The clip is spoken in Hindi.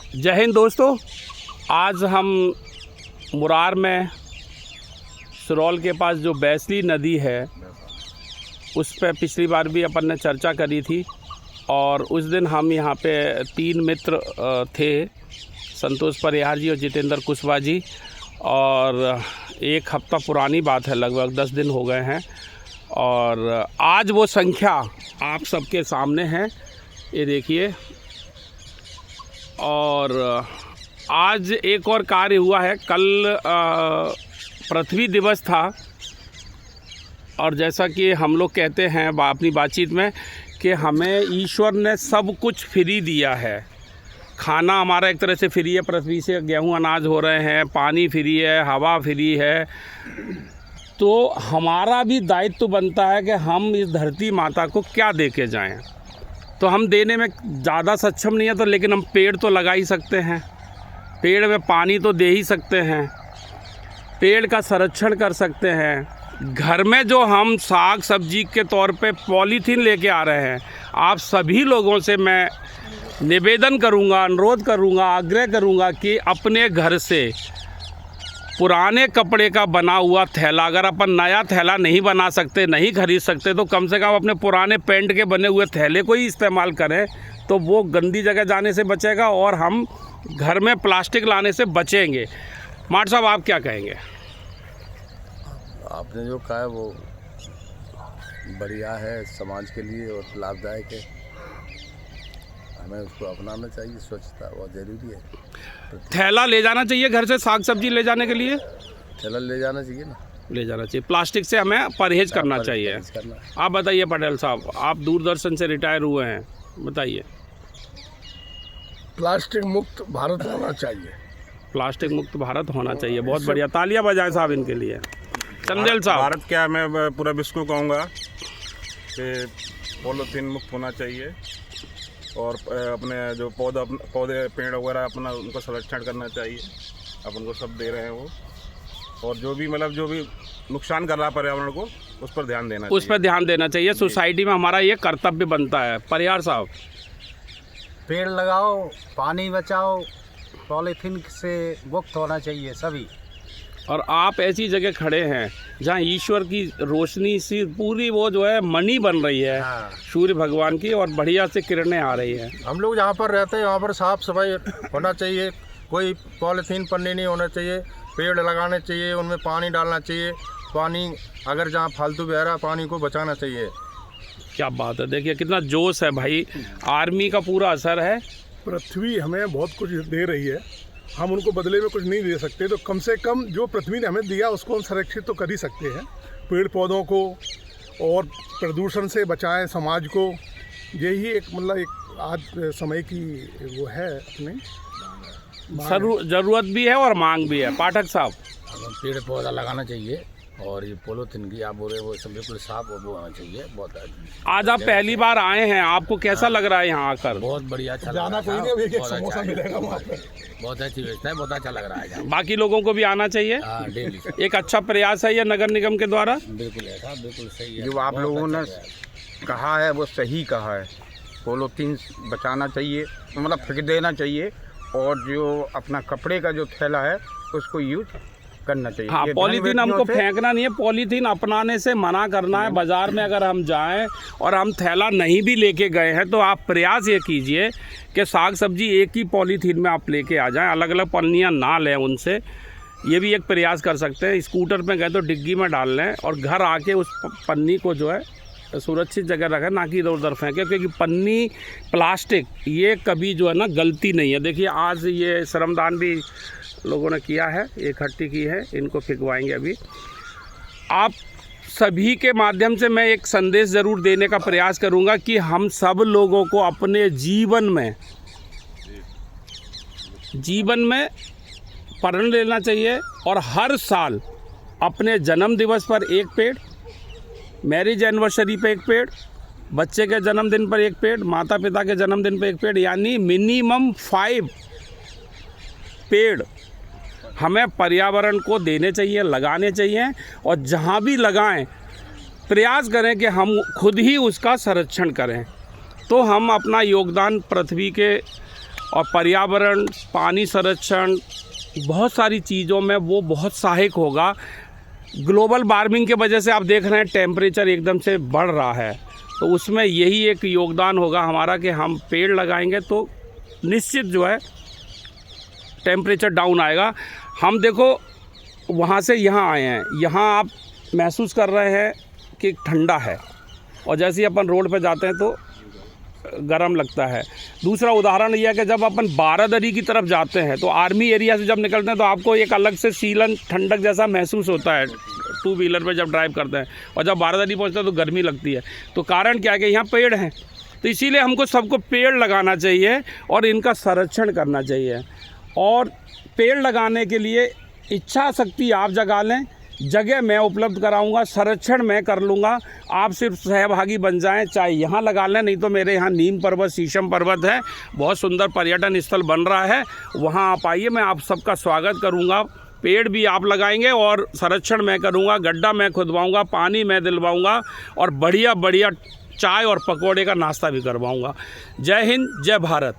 जय हिंद दोस्तों। आज हम मुरार में सुरौल के पास जो बैसली नदी है उस पर पिछली बार भी अपन ने चर्चा करी थी और उस दिन हम यहाँ पे 3 मित्र थे, संतोष परिहार जी और जितेंद्र कुशवाहा जी, और एक हफ्ता पुरानी बात है, लगभग 10 दिन हो गए हैं और आज वो संख्या आप सबके सामने है, ये देखिए। और आज एक और कार्य हुआ है। कल पृथ्वी दिवस था और जैसा कि हम लोग कहते हैं अपनी बातचीत में कि हमें ईश्वर ने सब कुछ फ्री दिया है। खाना हमारा एक तरह से फ्री है, पृथ्वी से गेहूं अनाज हो रहे हैं, पानी फ्री है, हवा फ्री है। तो हमारा भी दायित्व बनता है कि हम इस धरती माता को क्या दे के जाएँ। तो हम देने में ज़्यादा सक्षम नहीं है तो, लेकिन हम पेड़ तो लगा ही सकते हैं, पेड़ में पानी तो दे ही सकते हैं, पेड़ का संरक्षण कर सकते हैं। घर में जो हम साग सब्जी के तौर पे पॉलीथीन लेके आ रहे हैं, आप सभी लोगों से मैं निवेदन करूंगा, अनुरोध करूंगा, आग्रह करूंगा कि अपने घर से पुराने कपड़े का बना हुआ थैला, अगर अपन नया थैला नहीं बना सकते, नहीं खरीद सकते, तो कम से कम अपने पुराने पेंट के बने हुए थैले को ही इस्तेमाल करें, तो वो गंदी जगह जाने से बचेगा और हम घर में प्लास्टिक लाने से बचेंगे। माट साहब, आप क्या कहेंगे? आपने जो कहा है वो बढ़िया है, समाज के लिए और लाभदायक है, हमें उसको अपनाना चाहिए। स्वच्छता बहुत ज़रूरी है। थैला ले जाना चाहिए घर से, साग सब्जी ले जाने के लिए थैला ले जाना चाहिए ना, ले जाना चाहिए। प्लास्टिक से हमें परहेज करना चाहिए। आप बताइए पटेल साहब, आप दूरदर्शन से रिटायर हुए हैं, बताइए। प्लास्टिक मुक्त भारत होना चाहिए। प्लास्टिक मुक्त भारत होना चाहिए, बहुत बढ़िया, तालियां बजाएं साहब इनके लिए। चंदेल साहब। भारत क्या, मैं पूरा विश्व को कहूँगा कि पॉलीथीन मुक्त होना चाहिए और अपने जो पौधे पेड़ वगैरह अपना उनका संरक्षण करना चाहिए। अपन को सब दे रहे हैं वो, और जो भी नुकसान कर रहा है पर्यावरण को, उस पर ध्यान देना चाहिए। उस पर ध्यान देना चाहिए। सोसाइटी में हमारा ये कर्तव्य बनता है। परिहार साहब। पेड़ लगाओ, पानी बचाओ, पॉलीथीन से मुक्त होना चाहिए सभी। और आप ऐसी जगह खड़े हैं जहाँ ईश्वर की रोशनी सी पूरी वो जो है मणि बन रही है, सूर्य भगवान की, और बढ़िया से किरणें आ रही हैं। हम लोग जहाँ पर रहते हैं वहाँ पर साफ सफाई होना चाहिए, कोई पॉलीथीन पन्नी नहीं होना चाहिए, पेड़ लगाने चाहिए, उनमें पानी डालना चाहिए, पानी अगर जहाँ फालतू बह रहा पानी को बचाना चाहिए। क्या बात है, देखिए कितना जोश है भाई, आर्मी का पूरा असर है। पृथ्वी हमें बहुत कुछ दे रही है, हम उनको बदले में कुछ नहीं दे सकते, तो कम से कम जो पृथ्वी ने हमें दिया उसको हम संरक्षित तो कर ही सकते हैं। पेड़ पौधों को और प्रदूषण से बचाएं समाज को, यही एक मतलब एक आज समय की वो है अपनी ज़रूरत भी है और मांग भी है। पाठक साहब। हमें पेड़ पौधा लगाना चाहिए और ये पॉलीथीन की आप बोल रहे हो वो सब बिल्कुल साफ और वो होना चाहिए। बहुत आज आप पहली बार आए हैं, आपको कैसा लग रहा है यहाँ आकर? बहुत बढ़िया, अच्छा जाना कोई नहीं, एक समोसा मिलेगा वहाँ पे। बहुत अच्छी व्यवस्था है, बहुत अच्छा लग रहा है। बाकी लोगों को भी आना चाहिए, डेली एक अच्छा प्रयास है ये नगर निगम के द्वारा। बिल्कुल ऐसा, बिल्कुल सही है। जो आप लोगों ने कहा है वो सही कहा है, पॉलीथीन बचाना चाहिए, मतलब फेंक देना चाहिए, और जो अपना कपड़े का जो थैला है उसको यूज करना चाहिए। हाँ, पॉलीथीन हमको फेंकना नहीं है, पॉलीथीन अपनाने से मना करना है। बाजार में अगर हम जाएं और हम थैला नहीं भी लेके गए हैं तो आप प्रयास ये कीजिए कि साग सब्जी एक ही पॉलीथीन में आप लेके आ जाएं, अलग अलग पन्नियाँ ना लें उनसे। ये भी एक प्रयास कर सकते हैं। स्कूटर में गए तो डिग्गी में डाल लें और घर आके उस पन्नी को जो है सुरक्षित जगह रखें, ना कि इधर उधर फेंकें, क्योंकि पन्नी प्लास्टिक ये कभी जो है ना गलती नहीं है। देखिए आज ये श्रमदान भी लोगों ने किया है, इकट्ठी की है, इनको फेंकवाएंगे अभी। आप सभी के माध्यम से मैं एक संदेश ज़रूर देने का प्रयास करूंगा कि हम सब लोगों को अपने जीवन में प्रण लेना चाहिए और हर साल अपने जन्म दिवस पर एक पेड़, मैरिज एनिवर्सरी पे एक पेड़, बच्चे के जन्मदिन पर एक पेड़, माता पिता के जन्मदिन पर एक पेड़, यानी मिनिमम 5 पेड़ हमें पर्यावरण को देने चाहिए, लगाने चाहिए। और जहाँ भी लगाएं प्रयास करें कि हम खुद ही उसका संरक्षण करें, तो हम अपना योगदान पृथ्वी के और पर्यावरण, पानी संरक्षण, बहुत सारी चीज़ों में वो बहुत सहायक होगा। ग्लोबल वार्मिंग के वजह से आप देख रहे हैं टेम्परेचर एकदम से बढ़ रहा है, तो उसमें यही एक योगदान होगा हमारा कि हम पेड़ लगाएंगे तो निश्चित जो है टेम्परेचर डाउन आएगा। हम देखो वहाँ से यहाँ आए हैं, यहाँ आप महसूस कर रहे हैं कि ठंडा है, और जैसे ही अपन रोड पे जाते हैं तो गर्म लगता है। दूसरा उदाहरण यह है कि जब अपन बारादरी की तरफ जाते हैं तो आर्मी एरिया से जब निकलते हैं तो आपको एक अलग से सीलन ठंडक जैसा महसूस होता है टू व्हीलर पे जब ड्राइव करते हैं, और जब बारादरी पहुंचते हैं तो गर्मी लगती है। तो कारण क्या है कि यहाँ पेड़ हैं, तो इसीलिए हमको सबको पेड़ लगाना चाहिए और इनका संरक्षण करना चाहिए। और पेड़ लगाने के लिए इच्छा शक्ति आप जगा लें, जगह मैं उपलब्ध कराऊंगा, संरक्षण मैं कर लूँगा, आप सिर्फ सहभागी बन जाएं। चाहे यहाँ लगा लें, नहीं तो मेरे यहाँ नीम पर्वत, शीशम पर्वत है, बहुत सुंदर पर्यटन स्थल बन रहा है, वहाँ आप आइए, मैं आप सबका स्वागत करूँगा। पेड़ भी आप लगाएंगे और संरक्षण मैं करूँगा, गड्ढा मैं खुदवाऊँगा, पानी मैं दिलवाऊँगा और बढ़िया बढ़िया चाय और पकौड़े का नाश्ता भी करवाऊँगा। जय हिंद, जय भारत।